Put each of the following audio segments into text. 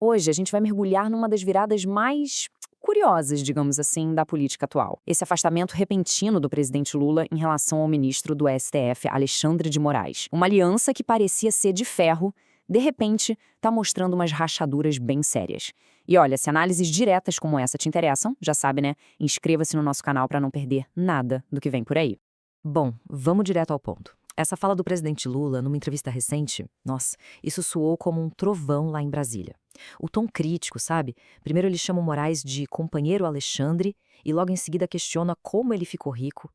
Hoje a gente vai mergulhar numa das viradas mais curiosas, digamos assim, da política atual. Esse afastamento repentino do presidente Lula em relação ao ministro do STF, Alexandre de Moraes. Uma aliança que parecia ser de ferro, de repente, está mostrando umas rachaduras bem sérias. E olha, se análises diretas como essa te interessam, já sabe, né? Inscreva-se no nosso canal para não perder nada do que vem por aí. Bom, vamos direto ao ponto. Essa fala do presidente Lula, numa entrevista recente, nossa, isso soou como um trovão lá em Brasília. O tom crítico, sabe? Primeiro ele chama o Moraes de companheiro Alexandre e logo em seguida questiona como ele ficou rico.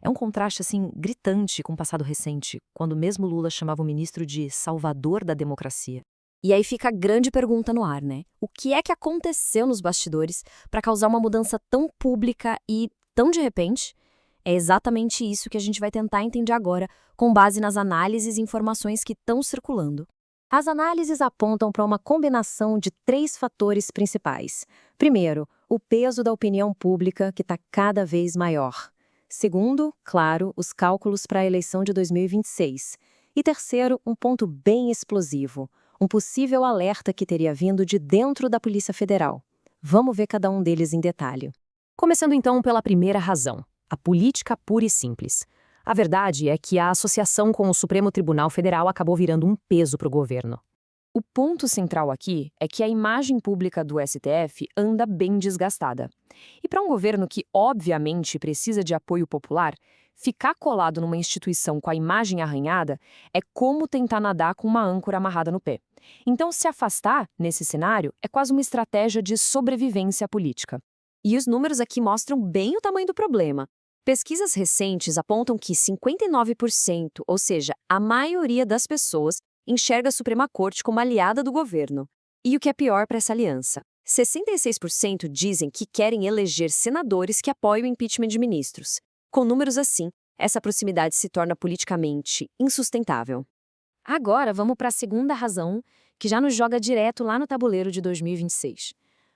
É um contraste, assim, gritante com o passado recente, quando mesmo Lula chamava o ministro de salvador da democracia. E aí fica a grande pergunta no ar, né? O que é que aconteceu nos bastidores para causar uma mudança tão pública e tão de repente? É exatamente isso que a gente vai tentar entender agora, com base nas análises e informações que estão circulando. As análises apontam para uma combinação de 3 fatores principais. Primeiro, o peso da opinião pública, que está cada vez maior. Segundo, claro, os cálculos para a eleição de 2026. E terceiro, um ponto bem explosivo, um possível alerta que teria vindo de dentro da Polícia Federal. Vamos ver cada um deles em detalhe. Começando então pela primeira razão, a política pura e simples. A verdade é que a associação com o Supremo Tribunal Federal acabou virando um peso para o governo. O ponto central aqui é que a imagem pública do STF anda bem desgastada. E para um governo que, obviamente, precisa de apoio popular, ficar colado numa instituição com a imagem arranhada é como tentar nadar com uma âncora amarrada no pé. Então, se afastar, nesse cenário, é quase uma estratégia de sobrevivência política. E os números aqui mostram bem o tamanho do problema. Pesquisas recentes apontam que 59%, ou seja, a maioria das pessoas, enxerga a Suprema Corte como aliada do governo. E o que é pior para essa aliança? 66% dizem que querem eleger senadores que apoiam o impeachment de ministros. Com números assim, essa proximidade se torna politicamente insustentável. Agora vamos para a segunda razão, que já nos joga direto lá no tabuleiro de 2026.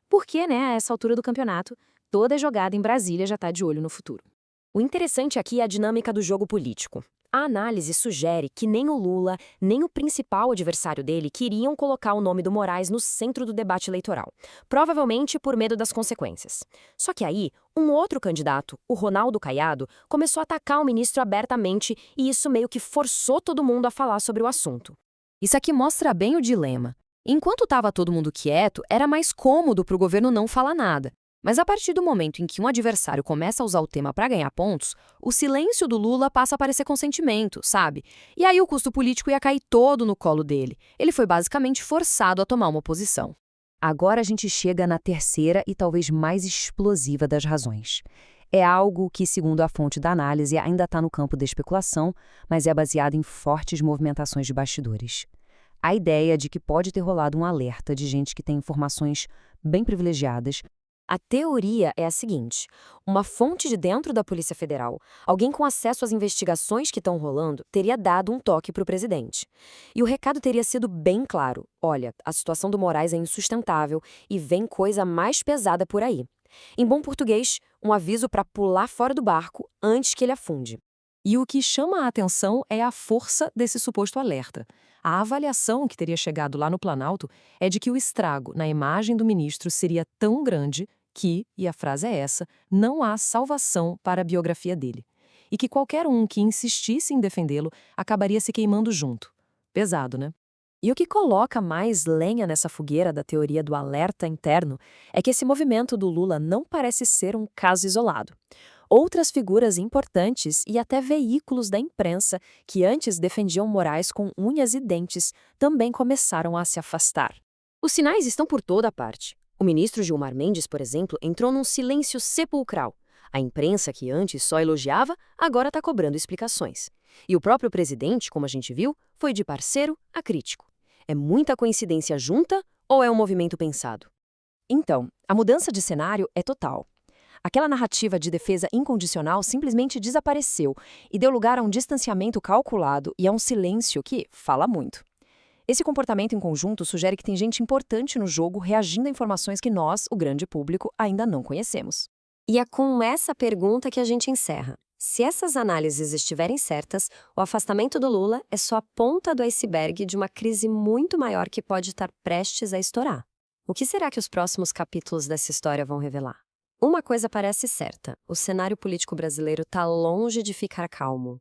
Porque, né, a essa altura do campeonato, toda jogada em Brasília já está de olho no futuro. O interessante aqui é a dinâmica do jogo político. A análise sugere que nem o Lula, nem o principal adversário dele queriam colocar o nome do Moraes no centro do debate eleitoral, provavelmente por medo das consequências. Só que aí, um outro candidato, o Ronaldo Caiado, começou a atacar o ministro abertamente e isso meio que forçou todo mundo a falar sobre o assunto. Isso aqui mostra bem o dilema. Enquanto estava todo mundo quieto, era mais cômodo para o governo não falar nada. Mas a partir do momento em que um adversário começa a usar o tema para ganhar pontos, o silêncio do Lula passa a parecer consentimento, sabe? E aí o custo político ia cair todo no colo dele. Ele foi basicamente forçado a tomar uma posição. Agora a gente chega na terceira e talvez mais explosiva das razões. É algo que, segundo a fonte da análise, ainda está no campo da especulação, mas é baseado em fortes movimentações de bastidores. A ideia de que pode ter rolado um alerta de gente que tem informações bem privilegiadas. A teoria é a seguinte: uma fonte de dentro da Polícia Federal, alguém com acesso às investigações que estão rolando, teria dado um toque para o presidente. E o recado teria sido bem claro: olha, a situação do Moraes é insustentável e vem coisa mais pesada por aí. Em bom português, um aviso para pular fora do barco antes que ele afunde. E o que chama a atenção é a força desse suposto alerta. A avaliação que teria chegado lá no Planalto é de que o estrago na imagem do ministro seria tão grande que, e a frase é essa, não há salvação para a biografia dele. E que qualquer um que insistisse em defendê-lo acabaria se queimando junto. Pesado, né? E o que coloca mais lenha nessa fogueira da teoria do alerta interno é que esse movimento do Lula não parece ser um caso isolado. Outras figuras importantes e até veículos da imprensa que antes defendiam Moraes com unhas e dentes também começaram a se afastar. Os sinais estão por toda parte. O ministro Gilmar Mendes, por exemplo, entrou num silêncio sepulcral. A imprensa, que antes só elogiava, agora está cobrando explicações. E o próprio presidente, como a gente viu, foi de parceiro a crítico. É muita coincidência junta ou é um movimento pensado? Então, a mudança de cenário é total. Aquela narrativa de defesa incondicional simplesmente desapareceu e deu lugar a um distanciamento calculado e a um silêncio que fala muito. Esse comportamento em conjunto sugere que tem gente importante no jogo reagindo a informações que nós, o grande público, ainda não conhecemos. E é com essa pergunta que a gente encerra. Se essas análises estiverem certas, o afastamento do Lula é só a ponta do iceberg de uma crise muito maior que pode estar prestes a estourar. O que será que os próximos capítulos dessa história vão revelar? Uma coisa parece certa: o cenário político brasileiro está longe de ficar calmo.